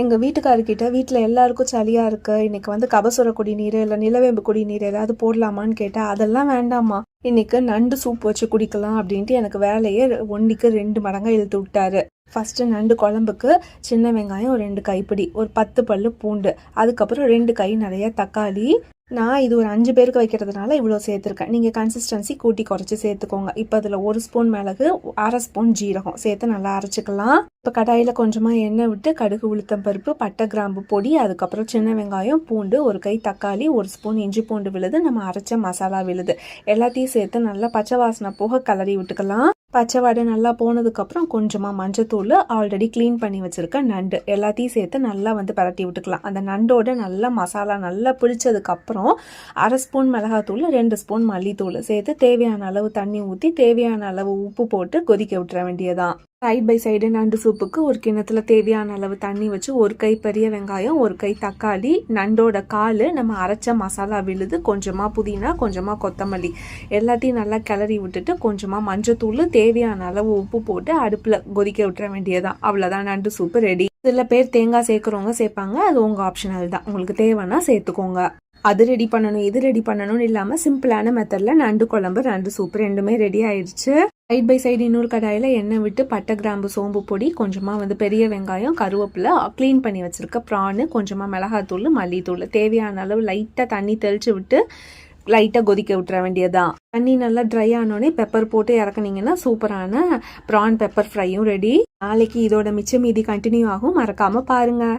எங்க வீட்டுக்காரர்கிட்ட வீட்ல எல்லாருக்கும் சளியா இருக்கு. இன்னைக்கு கபசுர குடிநீர் இல்ல நிலவேம்பு குடிநீர் ஏதாவது போடலாமான்னு கேட்டா, அதெல்லாம் வேண்டாம்மா. இன்னைக்கு நண்டு சூப் வச்சு குடிக்கலாம் அப்படின்ட்டு எனக்கு வேலையே 1க்கு 2 மடங்கா இழுத்து விட்டாரு. ஃபர்ஸ்ட் நண்டு குழம்புக்கு சின்ன வெங்காயம் 2 கைப்பிடி, ஒரு 10 பல்லு பூண்டு, அதுக்கப்புறம் 2 கை நிறைய தக்காளி. நான் இது ஒரு 5 பேருக்கு வைக்கிறதுனால இவ்வளோ சேர்த்துருக்கேன். நீங்கள் கன்சிஸ்டன்சி கூட்டி குறைச்சி சேர்த்துக்கோங்க. இப்போ அதில் 1 ஸ்பூன் மிளகு, 1/2 ஸ்பூன் ஜீரகம் சேர்த்து நல்லா அரைச்சிக்கலாம். இப்போ கடாயில் கொஞ்சமாக எண்ணெய் விட்டு கடுகு, உளுத்தம் பருப்பு, பட்டை, கிராம்பு பொடி, அதுக்கப்புறம் சின்ன வெங்காயம், பூண்டு, 1 கை தக்காளி, 1 ஸ்பூன் இஞ்சி பூண்டு விழுது, நம்ம அரைச்ச மசாலா விழுது எல்லாத்தையும் சேர்த்து நல்லா பச்சை வாசனை போக கிளறி விட்டுக்கலாம். பச்சை வாடை நல்லா போனதுக்கப்புறம் கொஞ்சமாக மஞ்சத்தூள், ஆல்ரெடி க்ளீன் பண்ணி வச்சுருக்க நண்டு எல்லாத்தையும் சேர்த்து நல்லா பரட்டி விட்டுக்கலாம். அந்த நண்டோட நல்லா மசாலா நல்லா பிடிச்சதுக்கப்புறம் 1/2 ஸ்பூன் மிளகாத்தூள், 2 ஸ்பூன் மல்லித்தூள் சேர்த்து தேவையான அளவு தண்ணி ஊற்றி தேவையான அளவு உப்பு போட்டு கொதிக்க விட்டுற வேண்டியதான். சைட் பை சைடு நண்டு சூப்புக்கு ஒரு கிண்ணத்துல தேவையான அளவு தண்ணி வச்சு 1 கை பெரிய வெங்காயம், 1 கை தக்காளி, நண்டோட கால், நம்ம அரைச்ச மசாலா விழுது, கொஞ்சமாக புதினா, கொஞ்சமாக கொத்தமல்லி எல்லாத்தையும் நல்லா கிளறி விட்டுட்டு கொஞ்சமாக மஞ்சத்தூள், தேவையான அளவு உப்பு போட்டு அடுப்பில் கொதிக்க விட்டுற வேண்டியதான். அவ்வளோதான், நண்டு சூப்பு ரெடி. சில பேர் தேங்காய் சேர்க்குறவங்க சேர்ப்பாங்க, அது உங்கள் ஆப்ஷனல் தான். உங்களுக்கு தேவைன்னா சேர்த்துக்கோங்க. அது ரெடி பண்ணணும் இது ரெடி பண்ணணும்னு இல்லாமல் சிம்பிளான மெத்தடில் நண்டு குழம்பு, நண்டு சூப் ரெண்டுமே ரெடி ஆயிடுச்சு. சைட் பை சைடு இன்னொரு கடாயில் எண்ணெய் விட்டு பட்டை, கிராம்பு, சோம்பு பொடி, கொஞ்சமாக பெரிய வெங்காயம், கருவேப்பிலை, க்ளீன் பண்ணி வச்சுருக்க ப்ரானு, கொஞ்சமாக மிளகாத்தூள், மல்லித்தூள், தேவையான அளவு லைட்டாக தண்ணி தெளித்து விட்டு லைட்டாக கொதிக்க விட்டுற வேண்டியதான். தண்ணி நல்லா ட்ரை ஆனோடனே பெப்பர் போட்டு இறக்குனீங்கன்னா சூப்பரான ப்ரான் பெப்பர் ஃப்ரையும் ரெடி. நாளைக்கு இதோட மிச்சம் மீதி கண்டினியூ ஆகும், மறக்காமல் பாருங்கள்.